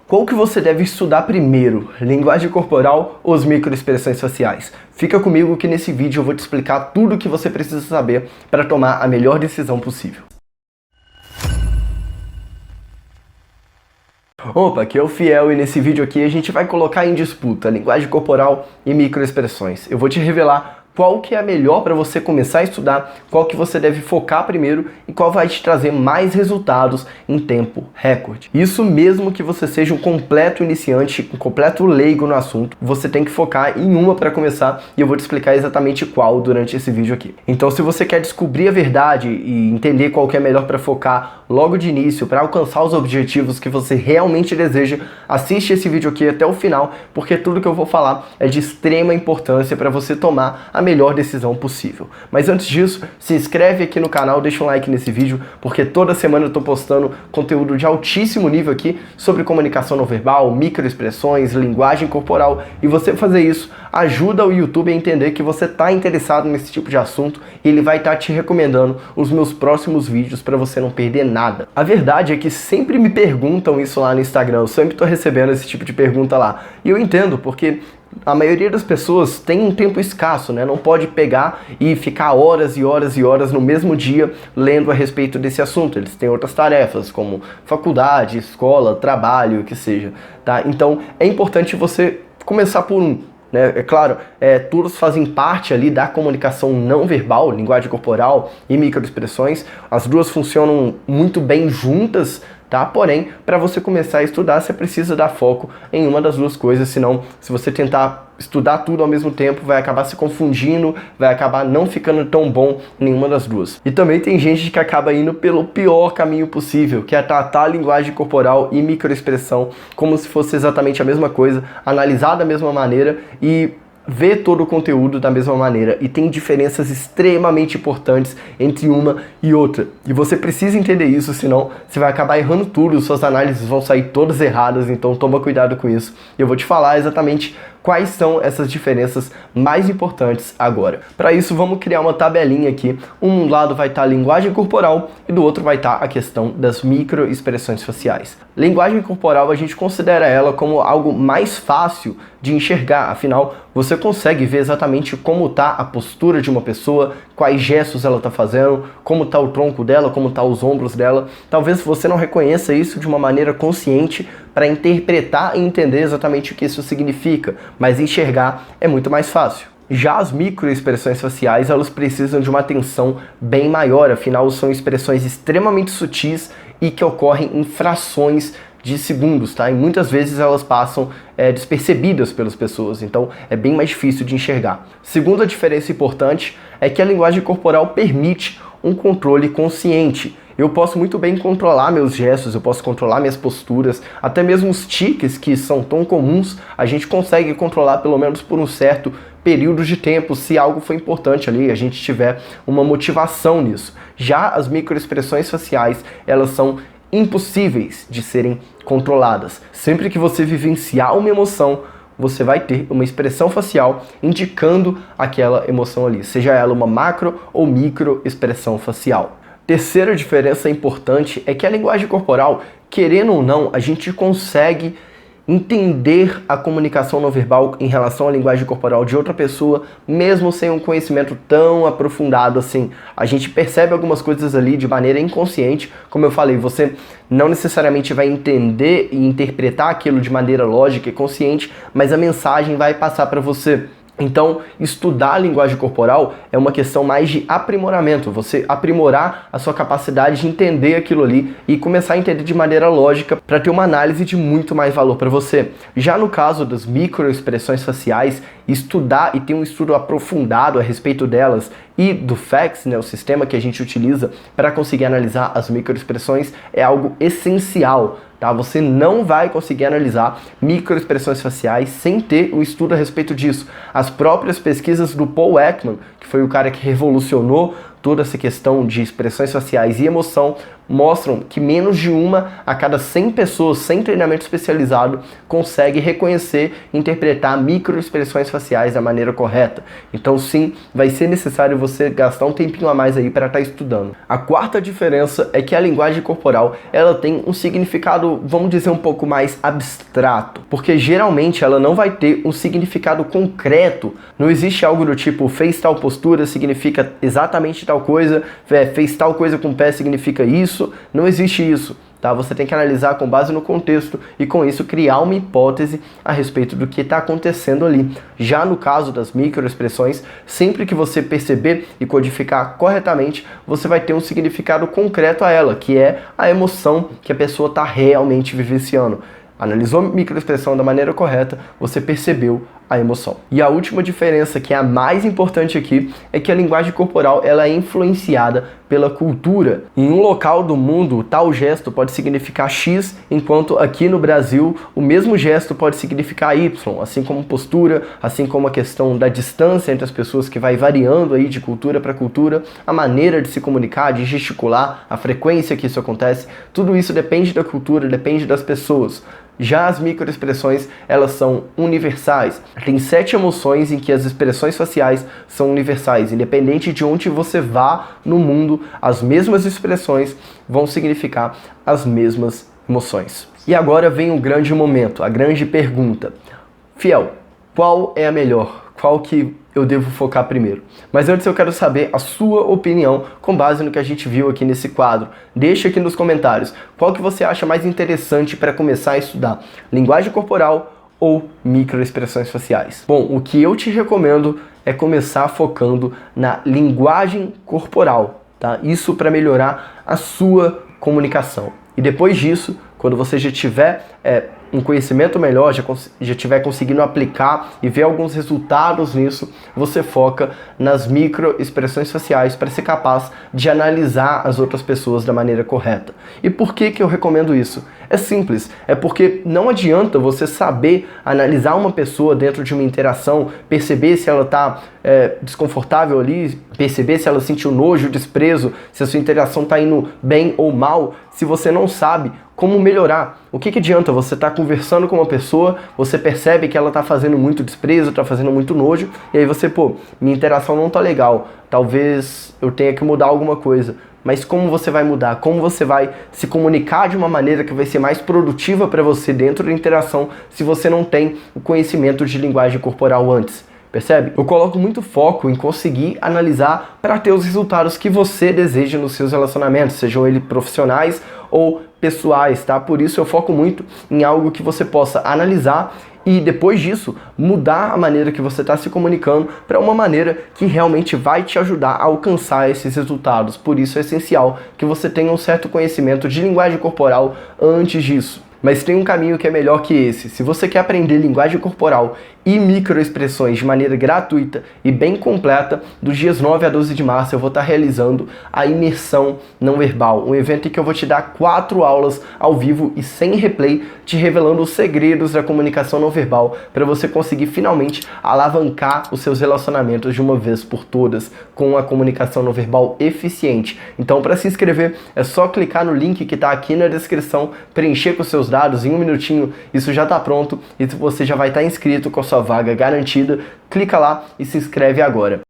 Qual que você deve estudar primeiro, linguagem corporal ou as microexpressões faciais? Fica comigo que nesse vídeo eu vou te explicar tudo o que você precisa saber para tomar a melhor decisão possível. Opa, aqui é o Fiel e nesse vídeo aqui a gente vai colocar em disputa linguagem corporal e microexpressões. Eu vou te revelar qual que é a melhor para você começar a estudar, qual que você deve focar primeiro e qual vai te trazer mais resultados em tempo recorde. Isso mesmo que você seja um completo iniciante, um completo leigo no assunto, você tem que focar em uma para começar e eu vou te explicar exatamente qual durante esse vídeo aqui. Então se você quer descobrir a verdade e entender qual que é melhor para focar logo de início, para alcançar os objetivos que você realmente deseja, assiste esse vídeo aqui até o final, porque tudo que eu vou falar é de extrema importância para você tomar a melhor decisão possível. Mas antes disso, se inscreve aqui no canal, deixa um like nesse vídeo, porque toda semana eu estou postando conteúdo de altíssimo nível aqui sobre comunicação não verbal, microexpressões, linguagem corporal, e você fazer isso ajuda o YouTube a entender que você está interessado nesse tipo de assunto e ele vai estar te recomendando os meus próximos vídeos para você não perder nada. A verdade é que sempre me perguntam isso lá no Instagram, eu sempre estou recebendo esse tipo de pergunta lá, e eu entendo, porque a maioria das pessoas tem um tempo escasso, né? Não pode pegar e ficar horas e horas e horas no mesmo dia lendo a respeito desse assunto. Eles têm outras tarefas, como faculdade, escola, trabalho, o que seja, tá? Então, é importante você começar por um, né? É claro, todos fazem parte ali da comunicação não verbal, linguagem corporal e microexpressões. As duas funcionam muito bem juntas, tá? Porém, para você começar a estudar, você precisa dar foco em uma das duas coisas, senão, se você tentar estudar tudo ao mesmo tempo, vai acabar se confundindo, vai acabar não ficando tão bom em nenhuma das duas. E também tem gente que acaba indo pelo pior caminho possível, que é tratar a linguagem corporal e microexpressão como se fosse exatamente a mesma coisa, analisar da mesma maneira e ver todo o conteúdo da mesma maneira, e tem diferenças extremamente importantes entre uma e outra. E você precisa entender isso, senão você vai acabar errando tudo, suas análises vão sair todas erradas, então toma cuidado com isso. E eu vou te falar exatamente quais são essas diferenças mais importantes agora. Para isso, vamos criar uma tabelinha aqui. Um lado vai estar a linguagem corporal e do outro vai estar a questão das microexpressões faciais. Linguagem corporal, a gente considera ela como algo mais fácil de enxergar, afinal, você consegue ver exatamente como está a postura de uma pessoa, quais gestos ela está fazendo, como está o tronco dela, como está os ombros dela. Talvez você não reconheça isso de uma maneira consciente para interpretar e entender exatamente o que isso significa, mas enxergar é muito mais fácil. Já as microexpressões faciais, elas precisam de uma atenção bem maior, afinal são expressões extremamente sutis e que ocorrem em frações de segundos, tá? E muitas vezes elas passam despercebidas pelas pessoas, então é bem mais difícil de enxergar. Segunda diferença importante é que a linguagem corporal permite um controle consciente. Eu posso muito bem controlar meus gestos, eu posso controlar minhas posturas, até mesmo os tiques que são tão comuns, a gente consegue controlar pelo menos por um certo período de tempo, se algo for importante ali, a gente tiver uma motivação nisso. Já as microexpressões faciais, elas são impossíveis de serem controladas. Sempre que você vivenciar uma emoção, você vai ter uma expressão facial indicando aquela emoção ali, seja ela uma macro ou micro expressão facial. Terceira diferença importante é que a linguagem corporal, querendo ou não, a gente consegue entender a comunicação não verbal em relação à linguagem corporal de outra pessoa, mesmo sem um conhecimento tão aprofundado assim. A gente percebe algumas coisas ali de maneira inconsciente, como eu falei, você não necessariamente vai entender e interpretar aquilo de maneira lógica e consciente, mas a mensagem vai passar para você. Então, estudar a linguagem corporal é uma questão mais de aprimoramento, você aprimorar a sua capacidade de entender aquilo ali e começar a entender de maneira lógica para ter uma análise de muito mais valor para você. Já no caso das microexpressões faciais, estudar e ter um estudo aprofundado a respeito delas e do FACS, né, o sistema que a gente utiliza para conseguir analisar as microexpressões, é algo essencial. Tá? Você não vai conseguir analisar microexpressões faciais sem ter um estudo a respeito disso. As próprias pesquisas do Paul Ekman, que foi o cara que revolucionou toda essa questão de expressões faciais e emoção mostram que menos de uma a cada 100 pessoas sem treinamento especializado consegue reconhecer e interpretar microexpressões faciais da maneira correta. Então sim, vai ser necessário você gastar um tempinho a mais aí para estar estudando. A quarta diferença é que a linguagem corporal ela tem um significado, vamos dizer, um pouco mais abstrato, porque geralmente ela não vai ter um significado concreto. Não existe algo do tipo fez tal postura significa exatamente tal coisa, fez tal coisa com o pé significa isso. Não existe isso, tá? Você tem que analisar com base no contexto e com isso criar uma hipótese a respeito do que está acontecendo ali. Já no caso das microexpressões, sempre que você perceber e codificar corretamente, você vai ter um significado concreto a ela, que é a emoção que a pessoa está realmente vivenciando. Analisou a microexpressão da maneira correta, você percebeu a emoção. E a última diferença, que é a mais importante aqui, é que a linguagem corporal ela é influenciada pela cultura. Em um local do mundo, tal gesto pode significar X, enquanto aqui no Brasil o mesmo gesto pode significar Y, assim como postura, assim como a questão da distância entre as pessoas que vai variando aí de cultura para cultura, a maneira de se comunicar, de gesticular, a frequência que isso acontece, tudo isso depende da cultura, depende das pessoas. Já as microexpressões, elas são universais. Tem 7 emoções em que as expressões faciais são universais. Independente de onde você vá no mundo, as mesmas expressões vão significar as mesmas emoções. E agora vem o grande momento, a grande pergunta. Fiel, qual é a melhor? Qual que eu devo focar primeiro? Mas antes eu quero saber a sua opinião com base no que a gente viu aqui nesse quadro. Deixa aqui nos comentários qual que você acha mais interessante para começar a estudar, linguagem corporal ou microexpressões faciais. Bom, o que eu te recomendo é começar focando na linguagem corporal, tá? Isso para melhorar a sua comunicação. E depois disso, quando você já tiver um conhecimento melhor, já estiver conseguindo aplicar e ver alguns resultados nisso, você foca nas microexpressões faciais para ser capaz de analisar as outras pessoas da maneira correta. E por que eu recomendo isso? É simples, é porque não adianta você saber analisar uma pessoa dentro de uma interação, perceber se ela está desconfortável ali, perceber se ela sentiu nojo, desprezo, se a sua interação está indo bem ou mal, se você não sabe como melhorar. O que adianta você estar conversando com uma pessoa, você percebe que ela está fazendo muito desprezo, está fazendo muito nojo, e aí você, minha interação não está legal, talvez eu tenha que mudar alguma coisa. Mas como você vai mudar? Como você vai se comunicar de uma maneira que vai ser mais produtiva para você dentro da interação se você não tem o conhecimento de linguagem corporal antes? Percebe? Eu coloco muito foco em conseguir analisar para ter os resultados que você deseja nos seus relacionamentos, sejam eles profissionais ou pessoais, tá? Por isso eu foco muito em algo que você possa analisar e depois disso mudar a maneira que você está se comunicando para uma maneira que realmente vai te ajudar a alcançar esses resultados. Por isso é essencial que você tenha um certo conhecimento de linguagem corporal antes disso. Mas tem um caminho que é melhor que esse. Se você quer aprender linguagem corporal e microexpressões de maneira gratuita e bem completa, dos dias 9 a 12 de março eu vou estar realizando a Imersão Não Verbal, um evento em que eu vou te dar 4 aulas ao vivo e sem replay, te revelando os segredos da comunicação não verbal para você conseguir finalmente alavancar os seus relacionamentos de uma vez por todas com a comunicação não verbal eficiente. Então, para se inscrever, é só clicar no link que está aqui na descrição, preencher com seus dados, em um minutinho isso já está pronto e você já vai estar inscrito com a sua vaga garantida. Clica lá e se inscreve agora.